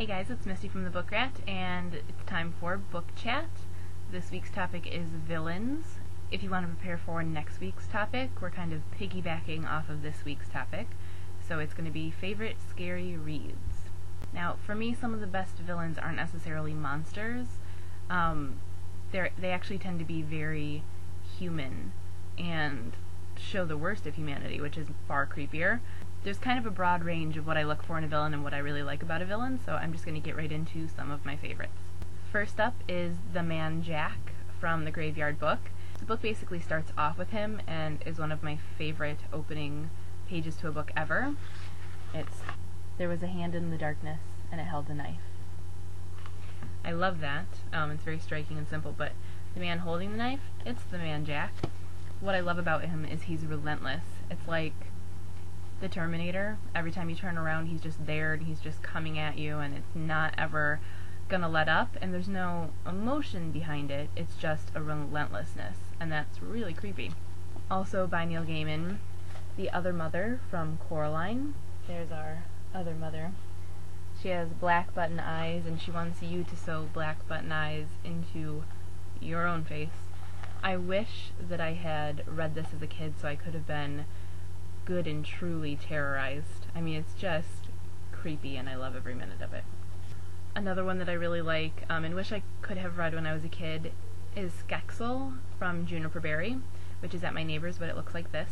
Hey guys, it's Misty from the Book Rat, and it's time for book chat. This week's topic is villains. If you want to prepare for next week's topic, we're kind of piggybacking off of this week's topic. So it's going to be favorite scary reads. Now, for me, some of the best villains aren't necessarily monsters. They actually tend to be very human and show the worst of humanity, which is far creepier. There's kind of a broad range of what I look for in a villain and what I really like about a villain, so I'm just going to get right into some of my favorites. First up is the man Jack from the Graveyard Book. The book basically starts off with him and is one of my favorite opening pages to a book ever. There was a hand in the darkness and it held a knife. I love that. It's very striking and simple, but the man holding the knife, it's the man Jack. What I love about him is he's relentless. It's like the Terminator. Every time you turn around, he's just there and he's just coming at you, and it's not ever gonna let up, and there's no emotion behind it. It's just a relentlessness, and that's really creepy. Also by Neil Gaiman, The Other Mother from Coraline. There's our other mother. She has black button eyes, and she wants you to sew black button eyes into your own face. I wish that I had read this as a kid so I could have been good and truly terrorized. I mean, it's just creepy and I love every minute of it. Another one that I really like, and wish I could have read when I was a kid, is Skexel from Juniper Berry, which is at my neighbor's, but it looks like this.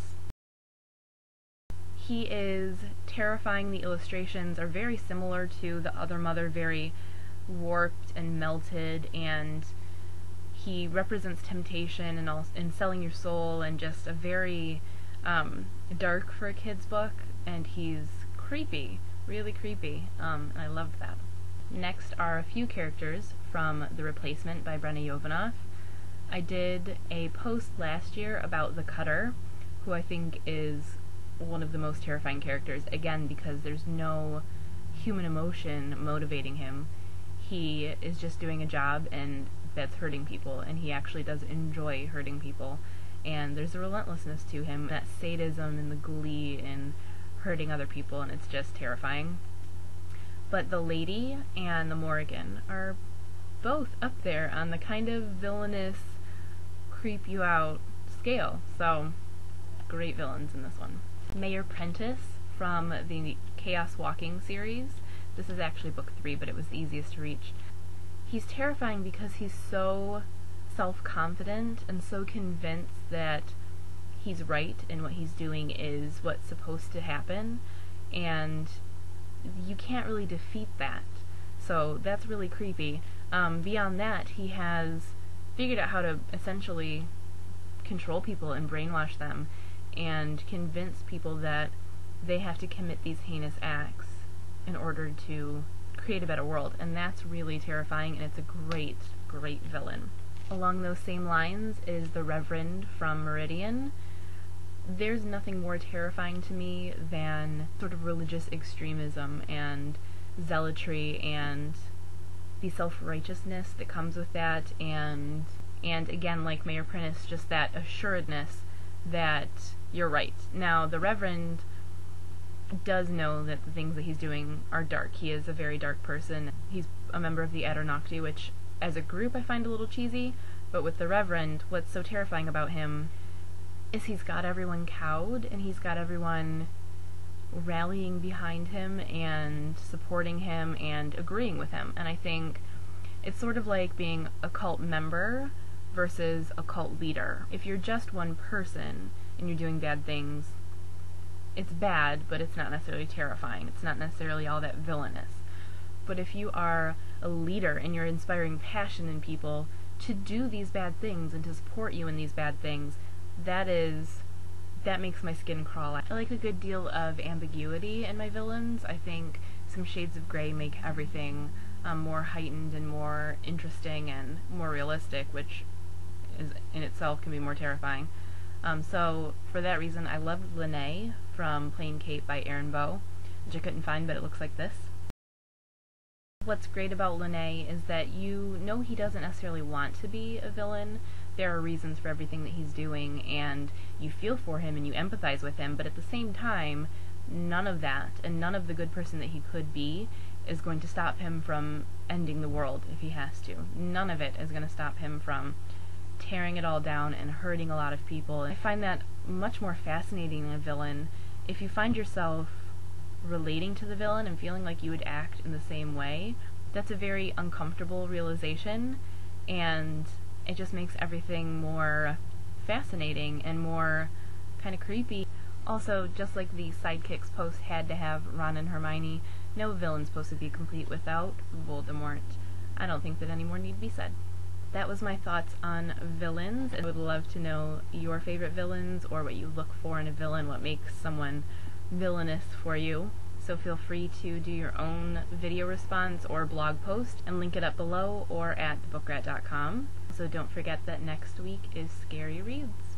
He is terrifying. The illustrations are very similar to The Other Mother, very warped and melted, and he represents temptation and selling your soul, and just a very dark for a kid's book, and he's creepy, really creepy, and I loved that. Next are a few characters from The Replacement by Brenna Yovanov. I did a post last year about the Cutter, who I think is one of the most terrifying characters, again because there's no human emotion motivating him. He is just doing a job, and that's hurting people, and he actually does enjoy hurting people. And there's a relentlessness to him, that sadism and the glee in hurting other people, and it's just terrifying. But the Lady and the Morrigan are both up there on the kind of villainous, creep you out scale, so great villains in this one. Mayor Prentice from the Chaos Walking series. This is actually book 3, but it was the easiest to reach. He's terrifying because he's so self-confident and so convinced that he's right and what he's doing is what's supposed to happen, and you can't really defeat that. So that's really creepy. Beyond that, he has figured out how to essentially control people and brainwash them and convince people that they have to commit these heinous acts in order to create a better world, and that's really terrifying, and it's a great, great villain. Along those same lines is the Reverend from Meridian. There's nothing more terrifying to me than sort of religious extremism and zealotry and the self-righteousness that comes with that, and again, like Mayor Prentice, just that assuredness that you're right. Now, the Reverend does know that the things that he's doing are dark. He is a very dark person. He's a member of the Adirondacks, which as a group I find a little cheesy, but with the Reverend, what's so terrifying about him is he's got everyone cowed, and he's got everyone rallying behind him and supporting him and agreeing with him. And I think it's sort of like being a cult member versus a cult leader. If you're just one person and you're doing bad things, it's bad, but it's not necessarily terrifying. It's not necessarily all that villainous. But if you are a leader and you're inspiring passion in people to do these bad things and to support you in these bad things, that makes my skin crawl. I like a good deal of ambiguity in my villains. I think some shades of gray make everything more heightened and more interesting and more realistic, which is in itself can be more terrifying. So for that reason, I loved Lene from Plain Cape by Aaron Bow, which I couldn't find, but it looks like this. What's great about Lene is that you know he doesn't necessarily want to be a villain. There are reasons for everything that he's doing, and you feel for him and you empathize with him, but at the same time, none of that, and none of the good person that he could be, is going to stop him from ending the world if he has to. None of it is going to stop him from tearing it all down and hurting a lot of people. I find that much more fascinating than a villain. If you find yourself relating to the villain and feeling like you would act in the same way, that's a very uncomfortable realization, and it just makes everything more fascinating and more kind of creepy. Also, just like the sidekicks post had to have Ron and Hermione, no villain's supposed to be complete without Voldemort. I don't think that any more need be said. That was my thoughts on villains. I would love to know your favorite villains, or what you look for in a villain, what makes someone villainous for you. So feel free to do your own video response or blog post and link it up below or at thebookrat.com. So don't forget that next week is Scary Reads.